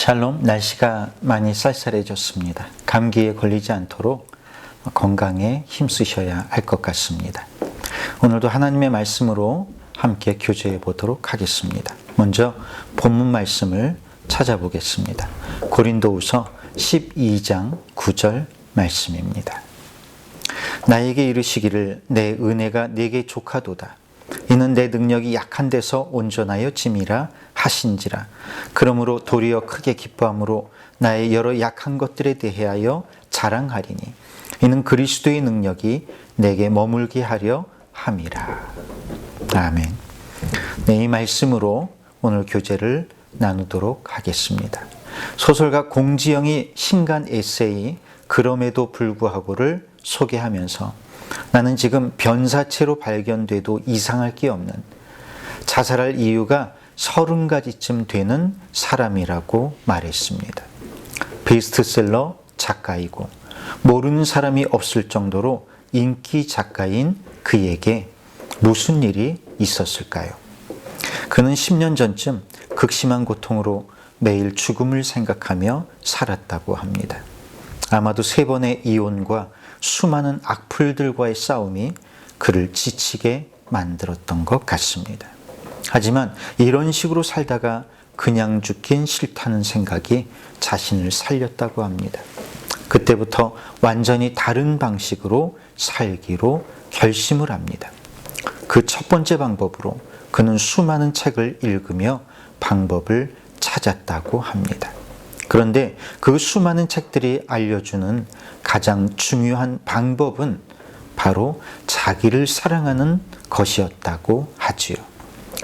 샬롬, 날씨가 많이 쌀쌀해졌습니다. 감기에 걸리지 않도록 건강에 힘쓰셔야 할 것 같습니다. 오늘도 하나님의 말씀으로 함께 교제해 보도록 하겠습니다. 먼저 본문 말씀을 찾아보겠습니다. 고린도후서 12장 9절 말씀입니다. 나에게 이르시기를 내 은혜가 네게 족하도다. 이는 내 능력이 약한 데서 온전하여 짐이라 하신지라. 그러므로 도리어 크게 기뻐함으로 나의 여러 약한 것들에 대하여 자랑하리니 이는 그리스도의 능력이 내게 머물게 하려 함이라. 아멘. 네, 이 말씀으로 오늘 교제를 나누도록 하겠습니다. 소설가 공지영이 신간 에세이 그럼에도 불구하고를 소개하면서 나는 지금 변사체로 발견돼도 이상할 게 없는, 자살할 이유가 30가지쯤 되는 사람이라고 말했습니다. 베스트셀러 작가이고 모르는 사람이 없을 정도로 인기 작가인 그에게 무슨 일이 있었을까요? 그는 10년 전쯤 극심한 고통으로 매일 죽음을 생각하며 살았다고 합니다. 아마도 3번의 이혼과 수많은 악플들과의 싸움이 그를 지치게 만들었던 것 같습니다. 하지만 이런 식으로 살다가 그냥 죽긴 싫다는 생각이 자신을 살렸다고 합니다. 그때부터 완전히 다른 방식으로 살기로 결심을 합니다. 그 첫 번째 방법으로 그는 수많은 책을 읽으며 방법을 찾았다고 합니다. 그런데 그 수많은 책들이 알려주는 가장 중요한 방법은 바로 자기를 사랑하는 것이었다고 하지요.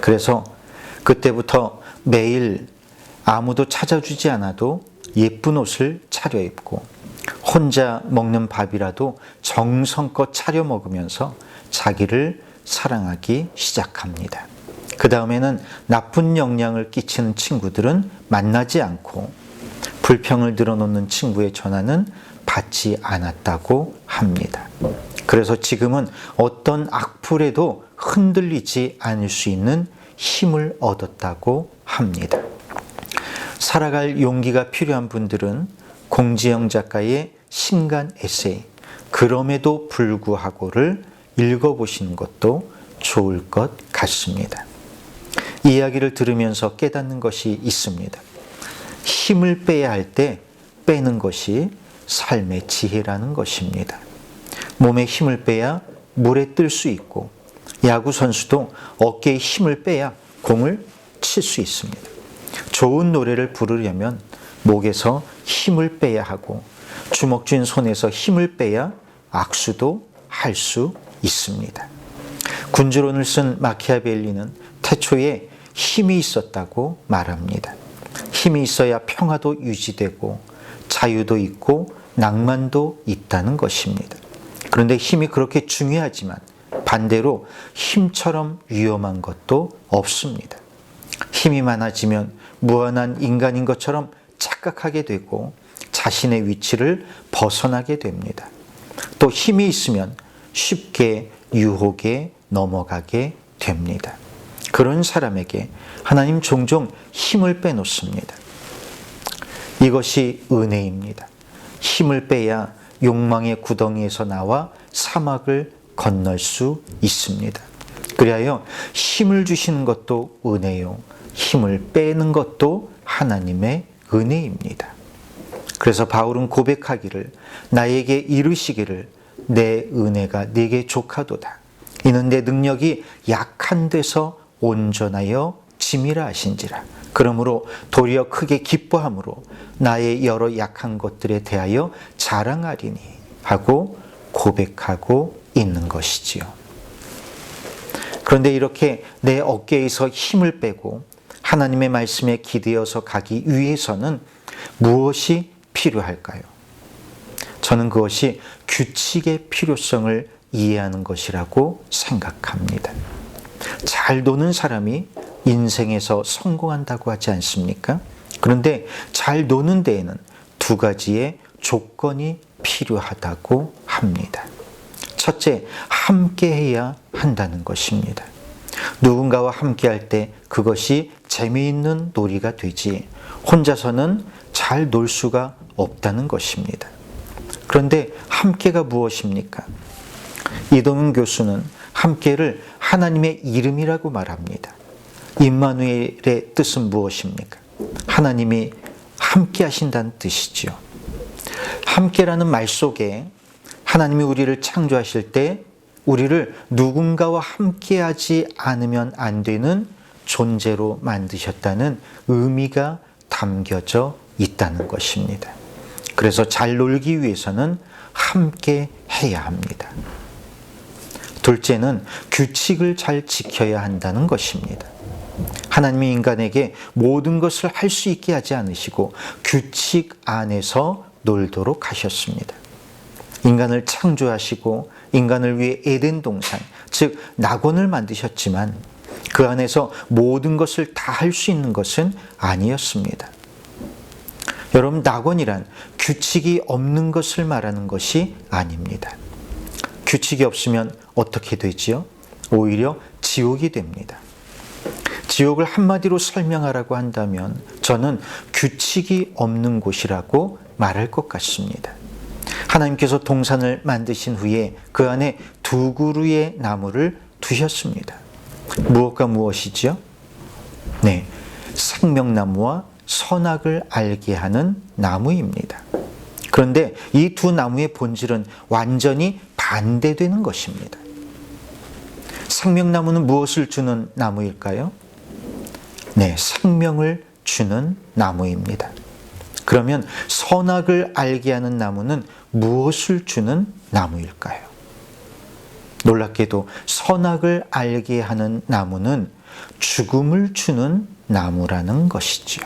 그래서 그때부터 매일 아무도 찾아주지 않아도 예쁜 옷을 차려입고 혼자 먹는 밥이라도 정성껏 차려 먹으면서 자기를 사랑하기 시작합니다. 그 다음에는 나쁜 영향을 끼치는 친구들은 만나지 않고 불평을 늘어놓는 친구의 전화는 받지 않았다고 합니다. 그래서 지금은 어떤 악플에도 흔들리지 않을 수 있는 힘을 얻었다고 합니다. 살아갈 용기가 필요한 분들은 공지영 작가의 신간 에세이 그럼에도 불구하고를 읽어보시는 것도 좋을 것 같습니다. 이 이야기를 들으면서 깨닫는 것이 있습니다. 힘을 빼야 할 때 빼는 것이 삶의 지혜라는 것입니다. 몸에 힘을 빼야 물에 뜰 수 있고 야구 선수도 어깨에 힘을 빼야 공을 칠 수 있습니다. 좋은 노래를 부르려면 목에서 힘을 빼야 하고 주먹 쥔 손에서 힘을 빼야 악수도 할 수 있습니다. 군주론을 쓴 마키아벨리는 태초에 힘이 있었다고 말합니다. 힘이 있어야 평화도 유지되고 자유도 있고 낭만도 있다는 것입니다. 그런데 힘이 그렇게 중요하지만 반대로 힘처럼 위험한 것도 없습니다. 힘이 많아지면 무한한 인간인 것처럼 착각하게 되고 자신의 위치를 벗어나게 됩니다. 또 힘이 있으면 쉽게 유혹에 넘어가게 됩니다. 그런 사람에게 하나님 종종 힘을 빼놓습니다. 이것이 은혜입니다. 힘을 빼야 욕망의 구덩이에서 나와 사막을 건널 수 있습니다. 그리하여 힘을 주시는 것도 은혜요, 힘을 빼는 것도 하나님의 은혜입니다. 그래서 바울은 고백하기를 나에게 이르시기를 내 은혜가 네게 족하도다. 이는 내 능력이 약한 데서 온전하여 짐이라 하신지라. 그러므로 도리어 크게 기뻐함으로 나의 여러 약한 것들에 대하여 자랑하리니 하고 고백하고 있는 것이지요. 그런데 이렇게 내 어깨에서 힘을 빼고 하나님의 말씀에 기대어서 가기 위해서는 무엇이 필요할까요? 저는 그것이 규칙의 필요성을 이해하는 것이라고 생각합니다. 잘 노는 사람이 인생에서 성공한다고 하지 않습니까? 그런데 잘 노는 데에는 2가지의 조건이 필요하다고 합니다. 첫째, 함께해야 한다는 것입니다. 누군가와 함께할 때 그것이 재미있는 놀이가 되지 혼자서는 잘 놀 수가 없다는 것입니다. 그런데 함께가 무엇입니까? 이동윤 교수는 함께를 하나님의 이름이라고 말합니다. 임마누엘의 뜻은 무엇입니까? 하나님이 함께 하신다는 뜻이지요. 함께라는 말 속에 하나님이 우리를 창조하실 때 우리를 누군가와 함께하지 않으면 안 되는 존재로 만드셨다는 의미가 담겨져 있다는 것입니다. 그래서 잘 놀기 위해서는 함께 해야 합니다. 둘째는 규칙을 잘 지켜야 한다는 것입니다. 하나님이 인간에게 모든 것을 할 수 있게 하지 않으시고 규칙 안에서 놀도록 하셨습니다. 인간을 창조하시고 인간을 위해 에덴 동산, 즉 낙원을 만드셨지만 그 안에서 모든 것을 다 할 수 있는 것은 아니었습니다. 여러분, 낙원이란 규칙이 없는 것을 말하는 것이 아닙니다. 규칙이 없으면 어떻게 되지요? 오히려 지옥이 됩니다. 지옥을 한마디로 설명하라고 한다면 저는 규칙이 없는 곳이라고 말할 것 같습니다. 하나님께서 동산을 만드신 후에 그 안에 두 그루의 나무를 두셨습니다. 무엇과 무엇이지요? 네, 생명나무와 선악을 알게 하는 나무입니다. 그런데 이 두 나무의 본질은 완전히 반대되는 것입니다. 생명나무는 무엇을 주는 나무일까요? 네, 생명을 주는 나무입니다. 그러면 선악을 알게 하는 나무는 무엇을 주는 나무일까요? 놀랍게도 선악을 알게 하는 나무는 죽음을 주는 나무라는 것이지요.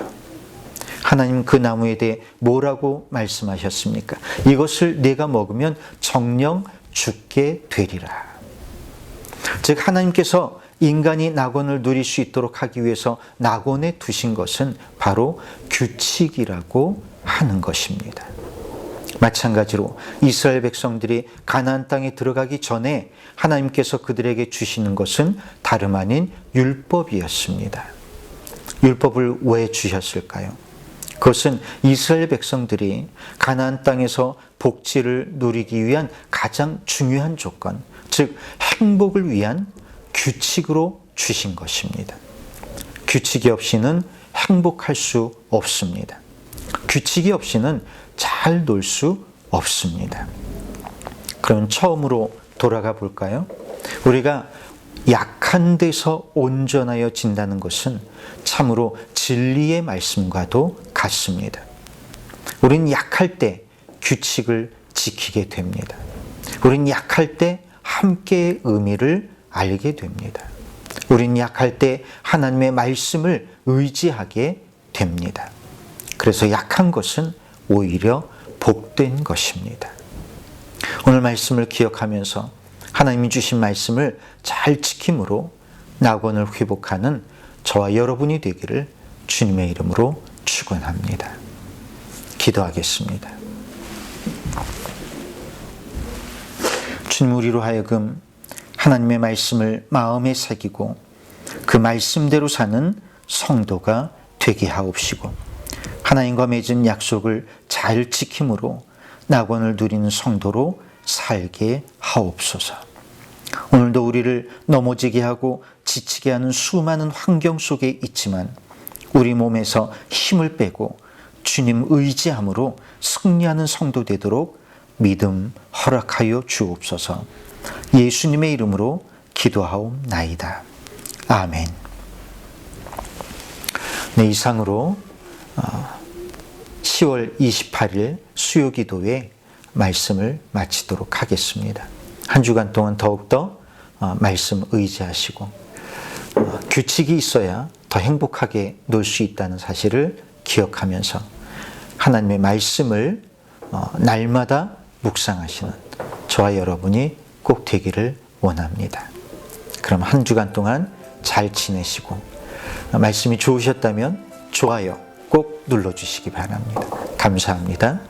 하나님 그 나무에 대해 뭐라고 말씀하셨습니까? 이것을 내가 먹으면 정녕 죽게 되리라. 즉 하나님께서 인간이 낙원을 누릴 수 있도록 하기 위해서 낙원에 두신 것은 바로 규칙이라고 하는 것입니다. 마찬가지로 이스라엘 백성들이 가나안 땅에 들어가기 전에 하나님께서 그들에게 주시는 것은 다름 아닌 율법이었습니다. 율법을 왜 주셨을까요? 그것은 이스라엘 백성들이 가나안 땅에서 복지를 누리기 위한 가장 중요한 조건, 즉 행복을 위한 규칙으로 주신 것입니다. 규칙이 없이는 행복할 수 없습니다. 규칙이 없이는 잘 놀 수 없습니다. 그럼 처음으로 돌아가 볼까요? 우리가 약한 데서 온전하여진다는 것은 참으로 진리의 말씀과도 같습니다. 우린 약할 때 규칙을 지키게 됩니다. 우린 약할 때 함께의 의미를 알게 됩니다. 우린 약할 때 하나님의 말씀을 의지하게 됩니다. 그래서 약한 것은 오히려 복된 것입니다. 오늘 말씀을 기억하면서 하나님이 주신 말씀을 잘 지킴으로 낙원을 회복하는 저와 여러분이 되기를 주님의 이름으로 축원합니다. 기도하겠습니다. 주님, 우리로 하여금 하나님의 말씀을 마음에 새기고 그 말씀대로 사는 성도가 되게 하옵시고 하나님과 맺은 약속을 잘 지킴으로 낙원을 누리는 성도로 살게 하옵소서. 오늘도 우리를 넘어지게 하고 지치게 하는 수많은 환경 속에 있지만 우리 몸에서 힘을 빼고 주님 의지함으로 승리하는 성도 되도록 믿음 허락하여 주옵소서. 예수님의 이름으로 기도하옵나이다. 아멘. 네, 이상으로 10월 28일 수요기도회 말씀을 마치도록 하겠습니다. 한 주간 동안 더욱더 말씀 의지하시고 규칙이 있어야 더 행복하게 놀 수 있다는 사실을 기억하면서 하나님의 말씀을 날마다 묵상하시는 저와 여러분이 꼭 되기를 원합니다. 그럼 한 주간 동안 잘 지내시고 말씀이 좋으셨다면 좋아요 꼭 눌러주시기 바랍니다. 감사합니다.